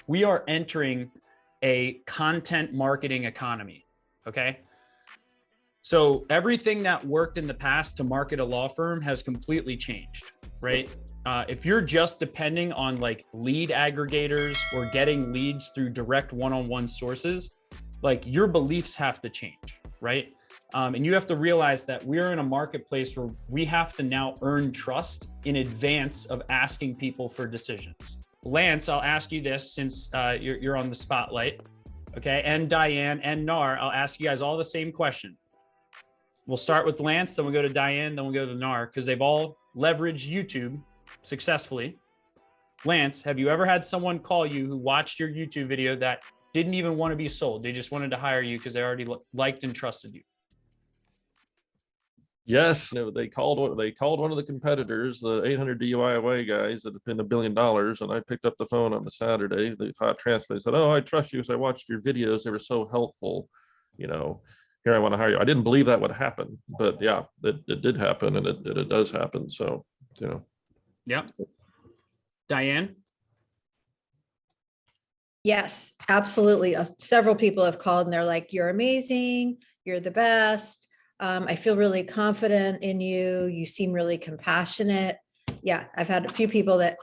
we are entering a content marketing economy. Okay. So everything that worked in the past to market a law firm has completely changed, right? If you're just depending on like lead aggregators or getting leads through direct one-on-one sources, like your beliefs have to change, right? And you have to realize that we're in a marketplace where we have to now earn trust in advance of asking people for decisions. Lance, I'll ask you this since you're on the spotlight, okay? And Diane and Nar, I'll ask you guys all the same question. We'll start with Lance, then we'll go to Diane, then we'll go to Nar, because they've all leveraged YouTube successfully. Lance, have you ever had someone call you who watched your YouTube video that didn't even want to be sold? They just wanted to hire you because they already liked and trusted you. Yes, they called one of the competitors, the 800 DUI away guys that have been $1 billion, and I picked up the phone on the Saturday. The hot transfer. They said, "Oh, I trust you because I watched your videos. They were so helpful. You know, here I want to hire you." I didn't believe that would happen, but yeah, it did happen, and it does happen. So, you know. Yeah. Diane? Yes, absolutely. Several people have called and they're like, "You're amazing. You're the best. I feel really confident in you. You seem really compassionate." Yeah, I've had a few people that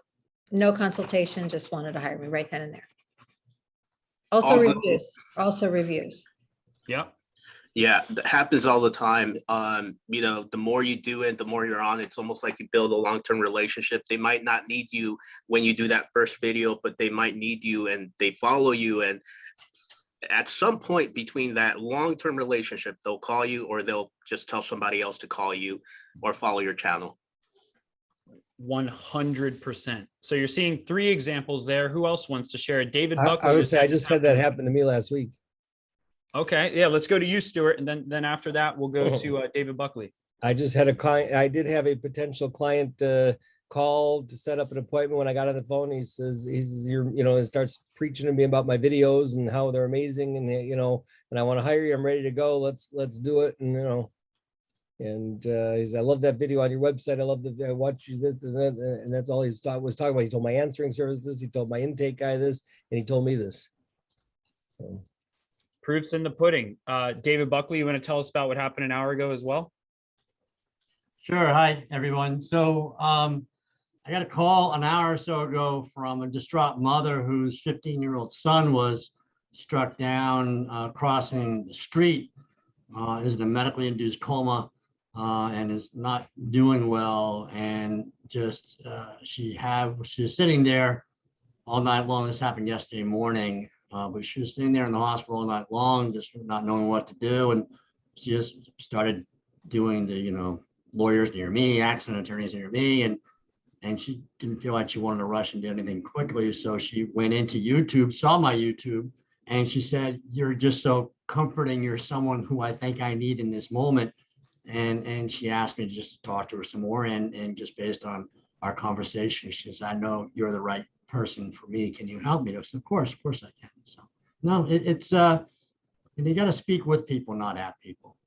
no consultation, just wanted to hire me right then and there. Also reviews. Yeah. Yeah, that happens all the time. You know, the more you do it, the more you're on, it's almost like you build a long-term relationship. They might not need you when you do that first video, but they might need you and they follow you. And at some point between that long-term relationship, they'll call you or they'll just tell somebody else to call you or follow your channel. 100%. So you're seeing 3 examples there. Who else wants to share it? David Buckley. I would say I just had that happen to me last week. Okay. Yeah. Let's go to you, Stuart. And then after that, we'll go to David Buckley. I just had a client. I did have a potential client call to set up an appointment. When I got on the phone, he says, and starts preaching to me about my videos and how they're amazing. And, and I want to hire you. I'm ready to go. Let's do it. And, and he said, "I love that video on your website. I watch you this and that." And that's all was talking about. He told my answering service this, he told my intake guy this, and he told me this. So. Proof's in the pudding. David Buckley, you want to tell us about what happened an hour ago as well? Sure. Hi, everyone. So I got a call an hour or so ago from a distraught mother whose 15-year-old son was struck down crossing the street, is in a medically induced coma and is not doing well. And just she was sitting there all night long. This happened yesterday morning. But she was sitting there in the hospital all night long, just not knowing what to do. And she just started doing the, lawyers near me, accident attorneys near me. And she didn't feel like she wanted to rush and do anything quickly. So she went into YouTube, saw my YouTube, and she said, "You're just so comforting. You're someone who I think I need in this moment." And she asked me to just talk to her some more. And just based on our conversation, she says, "I know you're the right person for me. Can you help me?" I said, of course I can. So no, it's and you got to speak with people, not at people.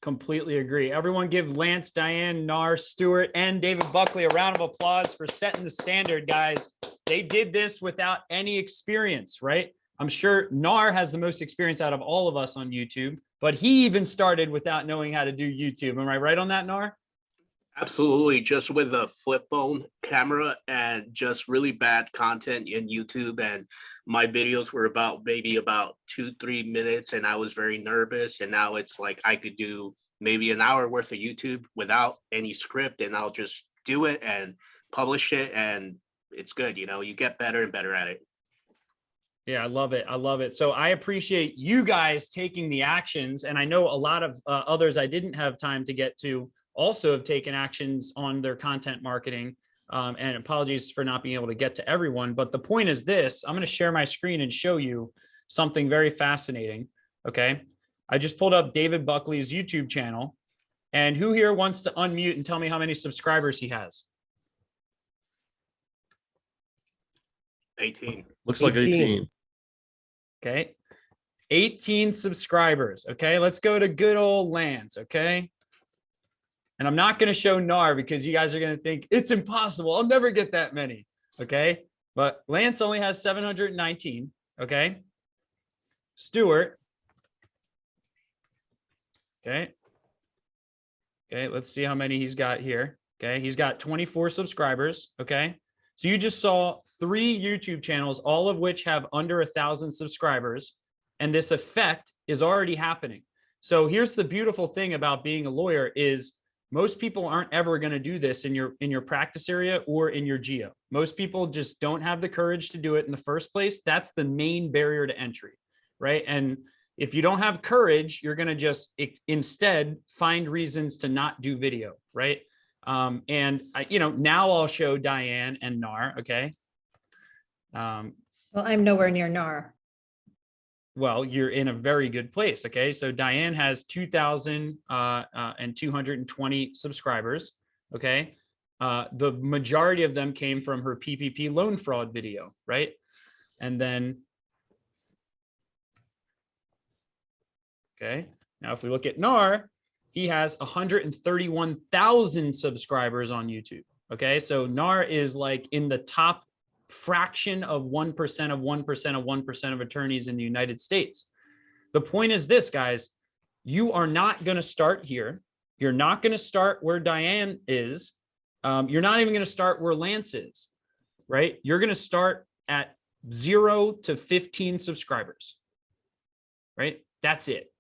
Completely agree. Everyone give Lance, Diane, Nar, Stuart, and David Buckley a round of applause for setting the standard, guys. They did this without any experience, right? I'm sure Nar has the most experience out of all of us on YouTube, but he even started without knowing how to do YouTube. Am I right on that, Nar? Absolutely, just with a flip phone camera and just really bad content in YouTube. And my videos were maybe about 2-3 minutes, and I was very nervous. And now it's like I could do maybe an hour worth of YouTube without any script, and I'll just do it and publish it, and it's good. You get better and better at it. Yeah, I love it. I love it. So I appreciate you guys taking the actions. And I know a lot of others I didn't have time to get to also have taken actions on their content marketing. And apologies for not being able to get to everyone. But the point is this: I'm going to share my screen and show you something very fascinating. Okay. I just pulled up David Buckley's YouTube channel. And who here wants to unmute and tell me how many subscribers he has? 18. Looks like 18. Okay. 18 subscribers. Okay. Let's go to good old Lance. Okay. And I'm not going to show Nar because you guys are going to think it's impossible. I'll never get that many. Okay. But Lance only has 719. Okay. Stuart. Okay. Okay. Let's see how many he's got here. Okay. He's got 24 subscribers. Okay. So you just saw 3 YouTube channels, all of which have under 1,000 subscribers. And this effect is already happening. So here's the beautiful thing about being a lawyer is most people aren't ever going to do this in your practice area or in your geo. Most people just don't have the courage to do it in the first place. That's the main barrier to entry, right? And if you don't have courage, you're going to just instead find reasons to not do video, right? And now I'll show Diane and Nar. Okay. Well, I'm nowhere near NAR. Well, you're in a very good place. Okay. So Diane has 2,220 subscribers. Okay. The majority of them came from her PPP loan fraud video, right? And then, okay. Now, if we look at Nar, he has 131,000 subscribers on YouTube. Okay. So Nar is like in the top fraction of 1% of 1% of 1% of attorneys in the United States. The point is this, guys, you are not going to start here. You're not going to start where Diane is. You're not even going to start where Lance is, right? You're going to start at 0 to 15 subscribers, right? That's it.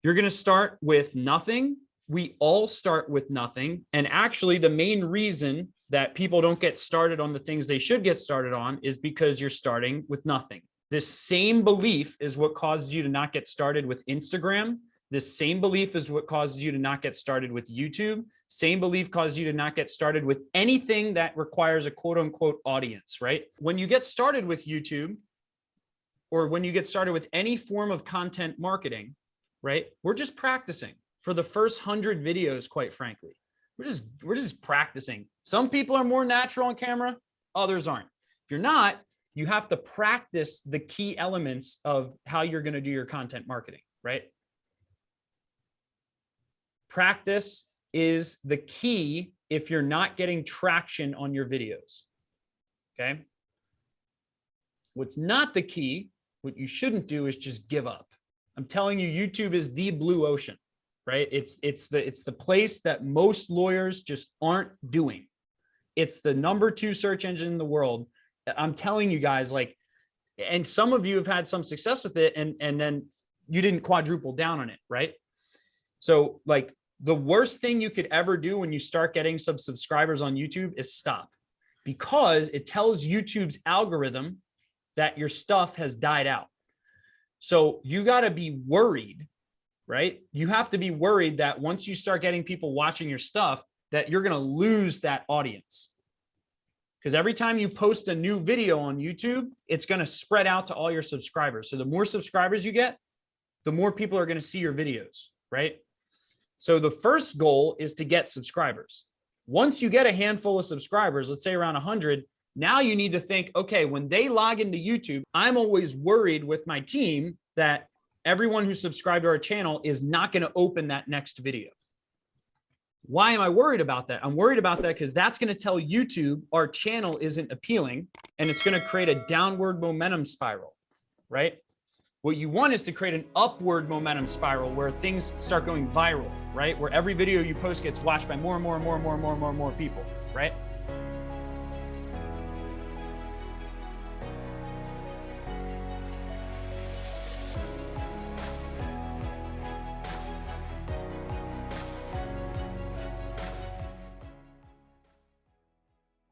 You're going to start with nothing. We all start with nothing. And actually, the main reason that people don't get started on the things they should get started on is because you're starting with nothing. This same belief is what causes you to not get started with Instagram. This same belief is what causes you to not get started with YouTube. Same belief causes you to not get started with anything that requires a quote unquote audience, right? When you get started with YouTube or when you get started with any form of content marketing, right? We're just practicing for the first 100 videos, quite frankly. We're just practicing. Some people are more natural on camera, others aren't. If you're not, you have to practice the key elements of how you're going to do your content marketing, right? Practice is the key if you're not getting traction on your videos. Okay. What's not the key, what you shouldn't do is just give up. I'm telling you, YouTube is the blue ocean. Right? It's the place that most lawyers just aren't doing. It's the #2 search engine in the world. I'm telling you guys, like, and some of you have had some success with it and then you didn't quadruple down on it, right? So like the worst thing you could ever do when you start getting some subscribers on YouTube is stop, because it tells YouTube's algorithm that your stuff has died out. So you got to be worried, right? You have to be worried that once you start getting people watching your stuff, that you're going to lose that audience. Because every time you post a new video on YouTube, it's going to spread out to all your subscribers. So the more subscribers you get, the more people are going to see your videos, right? So the first goal is to get subscribers. Once you get a handful of subscribers, let's say around 100, now you need to think, okay, when they log into YouTube, I'm always worried with my team that everyone who subscribed to our channel is not going to open that next video. Why am I worried about that? I'm worried about that because that's going to tell YouTube our channel isn't appealing, and it's going to create a downward momentum spiral, right? What you want is to create an upward momentum spiral where things start going viral, right? Where every video you post gets watched by more and more and more and more and more and more and more people, right?